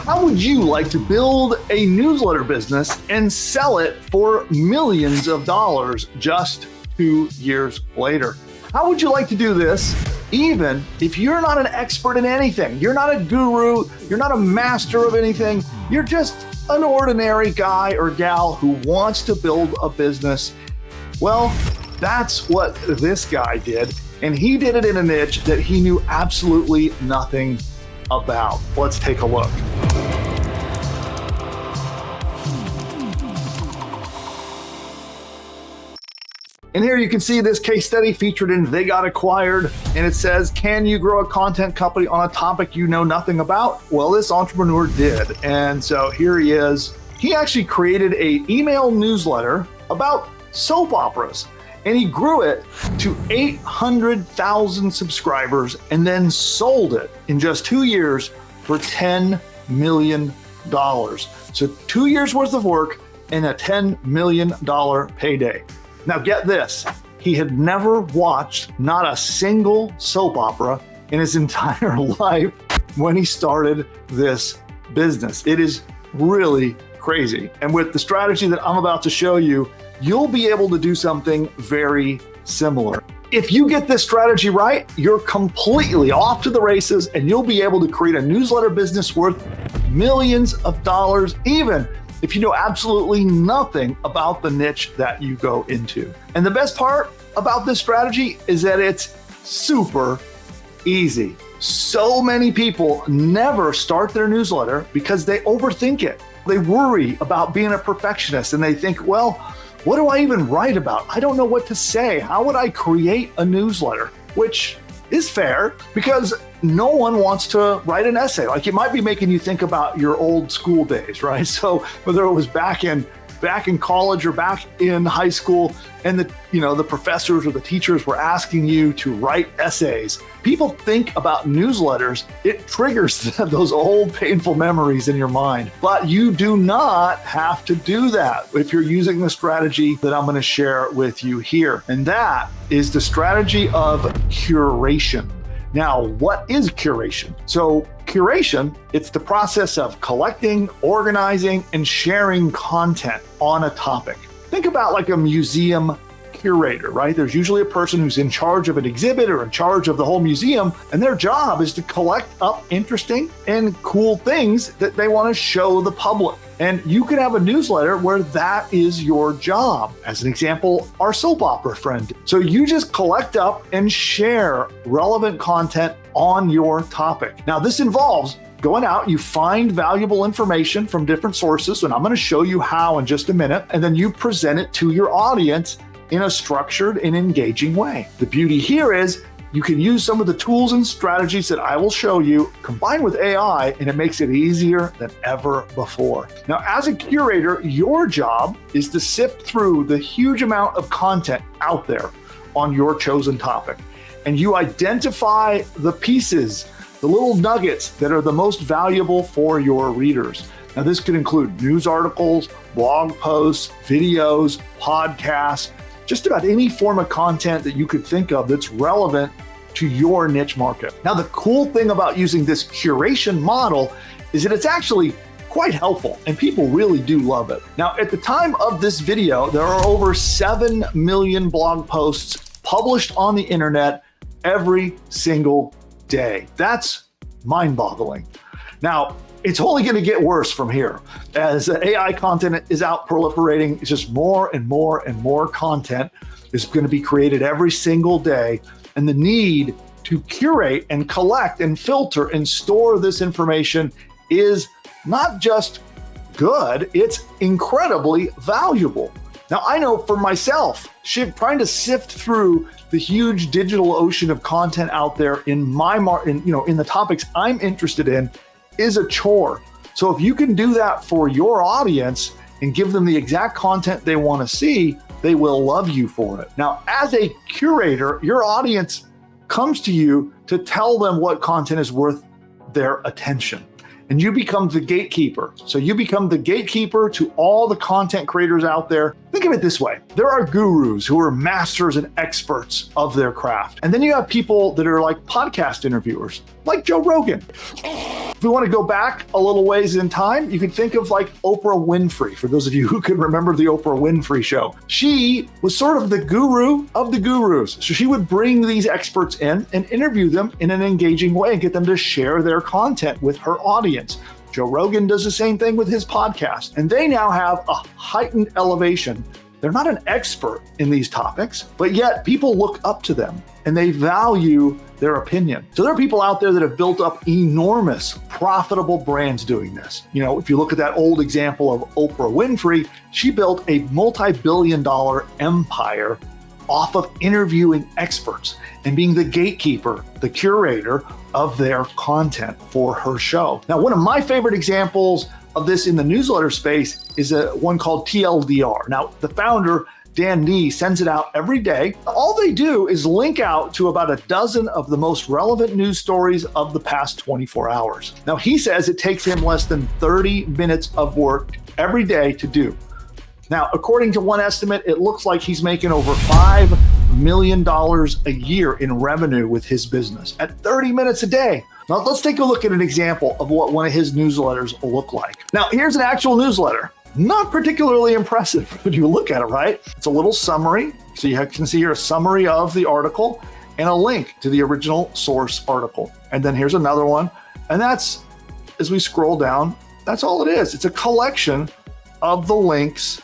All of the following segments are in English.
How would you like to build a newsletter business and sell it for millions of dollars just 2 years later? How would you like to do this even if you're not an expert in anything? You're not a guru, you're not a master of anything, you're just an ordinary guy or gal who wants to build a business. Well, that's what this guy did, and he did it in a niche that he knew absolutely nothing about. Let's take a look. And here you can see this case study featured in They Got Acquired, and it says, can you grow a content company on a topic you know nothing about? Well, this entrepreneur did. And so here he is. He actually created an email newsletter about soap operas, and he grew it to 800,000 subscribers and then sold it in just 2 years for $10 million. So 2 years worth of work and a $10 million payday. Now get this, he had never watched not a single soap opera in his entire life when he started this business. It is really crazy. And with the strategy that I'm about to show you, you'll be able to do something very similar. If you get this strategy right, you're completely off to the races and you'll be able to create a newsletter business worth millions of dollars, even if you know absolutely nothing about the niche that you go into. And the best part about this strategy is that it's super easy. So many people never start their newsletter because they overthink it. They worry about being a perfectionist and they think, well, what do I even write about? I don't know what to say. How would I create a newsletter? Which is fair because no one wants to write an essay. Like, it might be making you think about your old school days, right? So whether it was back in college or back in high school, and the professors or the teachers were asking you to write essays, people think about newsletters. It triggers those old painful memories in your mind. But you do not have to do that if you're using the strategy that I'm going to share with you here. And that is the strategy of curation. Now, what is curation? So curation, it's the process of collecting, organizing, and sharing content on a topic. Think about like a museum curator, right? There's usually a person who's in charge of an exhibit or in charge of the whole museum, and their job is to collect up interesting and cool things that they want to show the public. And you could have a newsletter where that is your job. As an example, our soap opera friend. So you just collect up and share relevant content on your topic. Now, this involves going out, you find valuable information from different sources, and I'm going to show you how in just a minute, and then you present it to your audience in a structured and engaging way. The beauty here is you can use some of the tools and strategies that I will show you combined with AI, and it makes it easier than ever before. Now, as a curator, your job is to sift through the huge amount of content out there on your chosen topic. And you identify the pieces, the little nuggets that are the most valuable for your readers. Now, this could include news articles, blog posts, videos, podcasts, just about any form of content that you could think of that's relevant to your niche market. Now, the cool thing about using this curation model is that it's actually quite helpful and people really do love it. Now, at the time of this video, there are over 7 million blog posts published on the internet every single day. That's mind-boggling. Now, it's only going to get worse from here. As AI content is out proliferating, it's just more and more and more content is going to be created every single day. And the need to curate and collect and filter and store this information is not just good, it's incredibly valuable. Now, I know for myself, trying to sift through the huge digital ocean of content out there in in the topics I'm interested in is a chore. So if you can do that for your audience and give them the exact content they want to see, they will love you for it. Now, as a curator, your audience comes to you to tell them what content is worth their attention. And you become the gatekeeper. So you become the gatekeeper to all the content creators out there. Think think of it this way. There are gurus who are masters and experts of their craft. And then you have people that are like podcast interviewers, like Joe Rogan. If we want to go back a little ways in time, you can think of like Oprah Winfrey, for those of you who can remember the Oprah Winfrey show. She was sort of the guru of the gurus. So she would bring these experts in and interview them in an engaging way and get them to share their content with her audience. Joe Rogan does the same thing with his podcast, and they now have a heightened elevation. They're not an expert in these topics, but yet people look up to them and they value their opinion. So there are people out there that have built up enormous, profitable brands doing this. You know, if you look at that old example of Oprah Winfrey, she built a multi-billion-dollar empire off of interviewing experts and being the gatekeeper, the curator of their content for her show. Now, one of my favorite examples of this in the newsletter space is one called TLDR. Now, the founder, Dan Nee, sends it out every day. All they do is link out to about a dozen of the most relevant news stories of the past 24 hours. Now, he says it takes him less than 30 minutes of work every day to do. Now, according to one estimate, it looks like he's making over $5 million a year in revenue with his business at 30 minutes a day. Now, let's take a look at an example of what one of his newsletters will look like. Now, here's an actual newsletter. Not particularly impressive when you look at it, right? It's a little summary. So you can see here a summary of the article and a link to the original source article. And then here's another one. And that's, as we scroll down, that's all it is. It's a collection of the links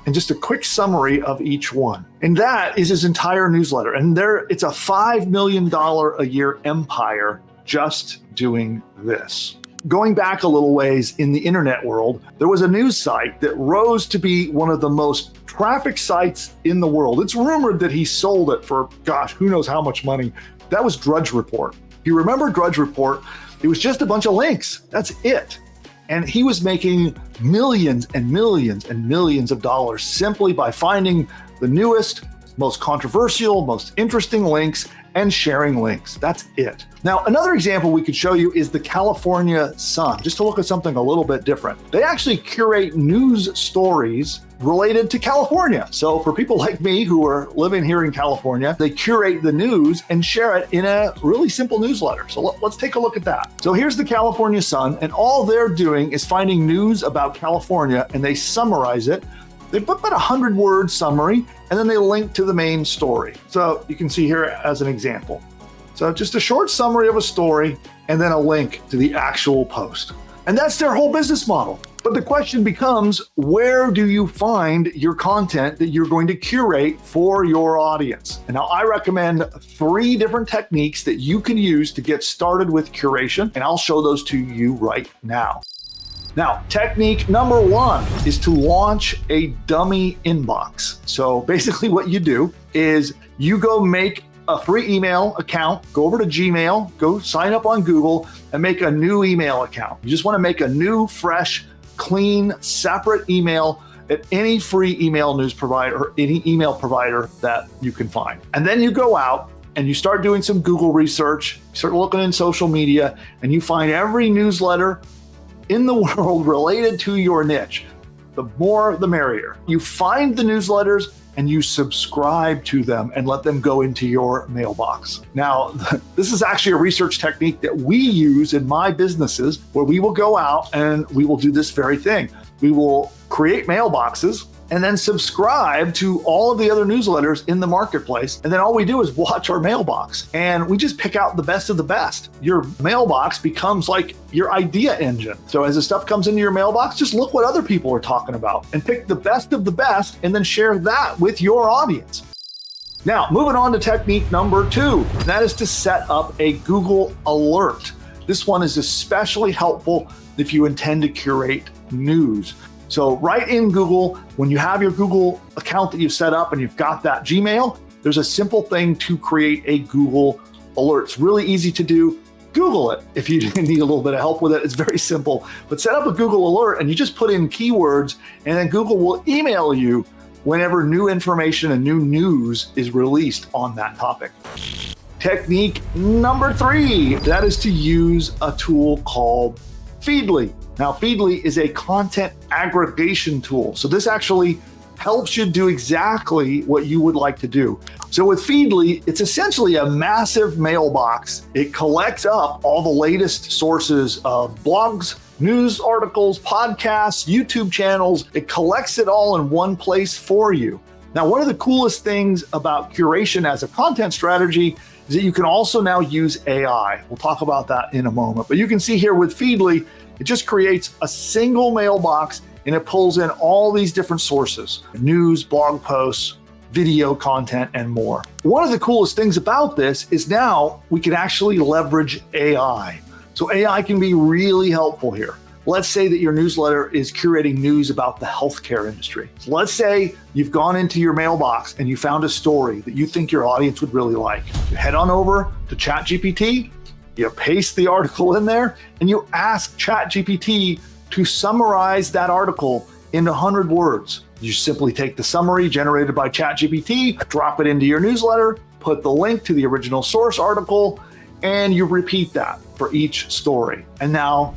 and just a quick summary of each one. And that is his entire newsletter. And it's a $5 million a year empire just doing this. Going back a little ways in the internet world, there was a news site that rose to be one of the most traffic sites in the world. It's rumored that he sold it for, gosh, who knows how much money. That was Drudge Report. If you remember Drudge Report, it was just a bunch of links. That's it. And he was making millions and millions and millions of dollars simply by finding the newest, most controversial, most interesting links and sharing links. That's it. Now, another example we could show you is the California Sun, just to look at something a little bit different. They actually curate news stories related to California. So for people like me who are living here in California, they curate the news and share it in a really simple newsletter. So let's take a look at that. So here's the California Sun, and all they're doing is finding news about California and they summarize it. They put about a 100-word summary and then they link to the main story. So you can see here as an example. So just a short summary of a story and then a link to the actual post. And that's their whole business model. But the question becomes, where do you find your content that you're going to curate for your audience? And now I recommend 3 different techniques that you can use to get started with curation, and I'll show those to you right now. Now, technique number 1 is to launch a dummy inbox. So basically what you do is you go make a free email account, go over to Gmail, go sign up on Google and make a new email account. You just want to make a new, fresh, clean, separate email at any free email news provider or any email provider that you can find. And then you go out and you start doing some Google research, you start looking in social media, and you find every newsletter in the world related to your niche. The more, the merrier. You find the newsletters and you subscribe to them and let them go into your mailbox. Now, this is actually a research technique that we use in my businesses where we will go out and we will do this very thing. We will create mailboxes and then subscribe to all of the other newsletters in the marketplace. And then all we do is watch our mailbox and we just pick out the best of the best. Your mailbox becomes like your idea engine. So as the stuff comes into your mailbox, just look what other people are talking about and pick the best of the best and then share that with your audience. Now, moving on to technique number 2, that is to set up a Google alert. This one is especially helpful if you intend to curate news. So right in Google, when you have your Google account that you've set up and you've got that Gmail, there's a simple thing to create a Google alert. It's really easy to do. Google it if you need a little bit of help with it. It's very simple. But set up a Google alert and you just put in keywords and then Google will email you whenever new information and new news is released on that topic. Technique number 3, that is to use a tool called Feedly. Now, Feedly is a content aggregation tool. So this actually helps you do exactly what you would like to do. So with Feedly, it's essentially a massive mailbox. It collects up all the latest sources of blogs, news articles, podcasts, YouTube channels. It collects it all in one place for you. Now, one of the coolest things about curation as a content strategy is that you can also now use AI. We'll talk about that in a moment. But you can see here with Feedly, it just creates a single mailbox and it pulls in all these different sources, news, blog posts, video content, and more. One of the coolest things about this is now we can actually leverage AI. So AI can be really helpful here. Let's say that your newsletter is curating news about the healthcare industry. So let's say you've gone into your mailbox and you found a story that you think your audience would really like. You head on over to ChatGPT, you paste the article in there, and you ask ChatGPT to summarize that article into 100 words. You simply take the summary generated by ChatGPT, drop it into your newsletter, put the link to the original source article, and you repeat that for each story. And now,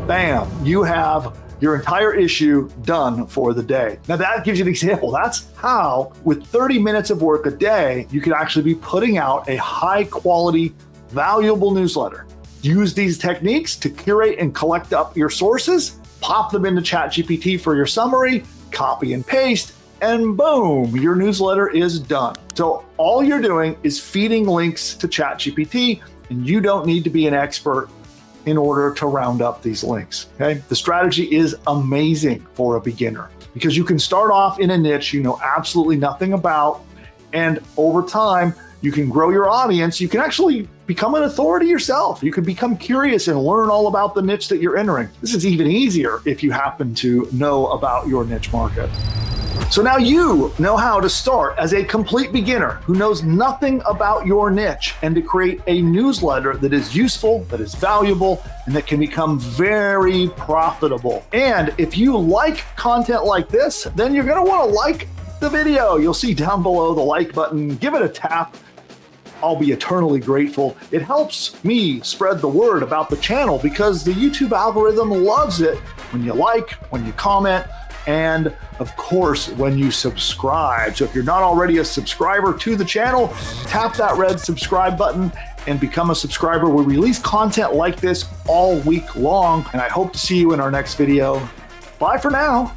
bam, you have your entire issue done for the day. Now that gives you an example. That's how, with 30 minutes of work a day, you can actually be putting out a high quality, valuable newsletter. Use these techniques to curate and collect up your sources, pop them into ChatGPT for your summary, copy and paste, and boom, your newsletter is done. So all you're doing is feeding links to ChatGPT, and you don't need to be an expert in order to round up these links, okay? The strategy is amazing for a beginner because you can start off in a niche you know absolutely nothing about, and over time, you can grow your audience. You can actually become an authority yourself. You can become curious and learn all about the niche that you're entering. This is even easier if you happen to know about your niche market. So now you know how to start as a complete beginner who knows nothing about your niche and to create a newsletter that is useful, that is valuable, and that can become very profitable. And if you like content like this, then you're gonna wanna like the video. You'll see down below the like button, give it a tap. I'll be eternally grateful. It helps me spread the word about the channel because the YouTube algorithm loves it when you like, when you comment, and of course, when you subscribe. So if you're not already a subscriber to the channel, tap that red subscribe button and become a subscriber. We release content like this all week long, and I hope to see you in our next video. Bye for now.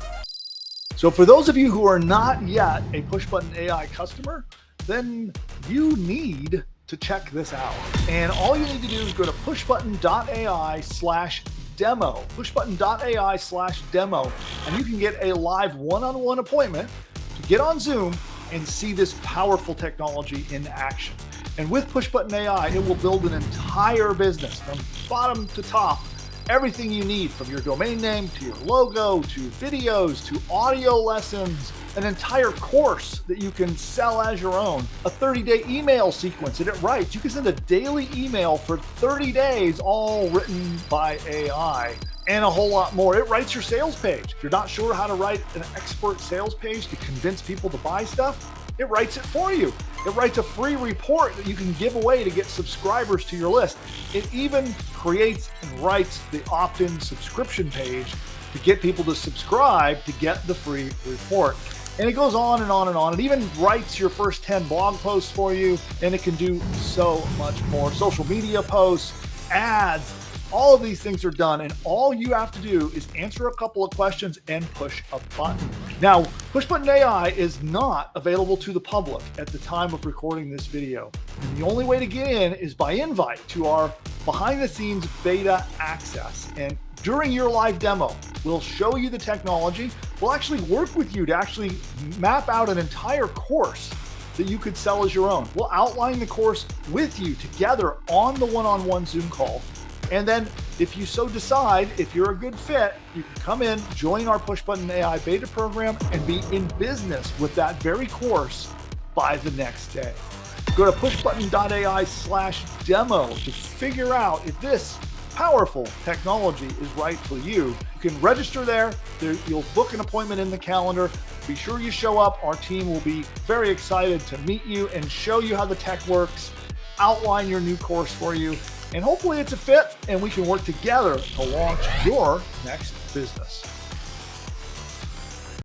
So for those of you who are not yet a PushButton AI customer, then you need to check this out. And all you need to do is go to pushbutton.ai/demo, pushbutton.ai/demo, and you can get a live one-on-one appointment to get on Zoom and see this powerful technology in action. And with PushButton AI, it will build an entire business from bottom to top. Everything you need, from your domain name to your logo to videos to audio lessons, an entire course that you can sell as your own, a 30-day email sequence that it writes. You can send a daily email for 30 days, all written by AI, and a whole lot more. It writes your sales page. If you're not sure how to write an expert sales page to convince people to buy stuff, it writes it for you. It writes a free report that you can give away to get subscribers to your list. It even creates and writes the opt-in subscription page to get people to subscribe to get the free report. And it goes on and on and on. It even writes your first 10 blog posts for you, and it can do so much more. Social media posts, ads, all of these things are done, and all you have to do is answer a couple of questions and push a button. Now, PushButton AI is not available to the public at the time of recording this video. And the only way to get in is by invite to our behind-the-scenes beta access. And during your live demo, we'll show you the technology. We'll actually work with you to actually map out an entire course that you could sell as your own. We'll outline the course with you together on the one-on-one Zoom call. And then if you so decide, if you're a good fit, you can come in, join our PushButton AI beta program, and be in business with that very course by the next day. Go to pushbutton.ai/demo to figure out if this powerful technology is right for you. You can register there. You'll book an appointment in the calendar. Be sure you show up. Our team will be very excited to meet you and show you how the tech works, outline your new course for you, and hopefully it's a fit and we can work together to launch your next business.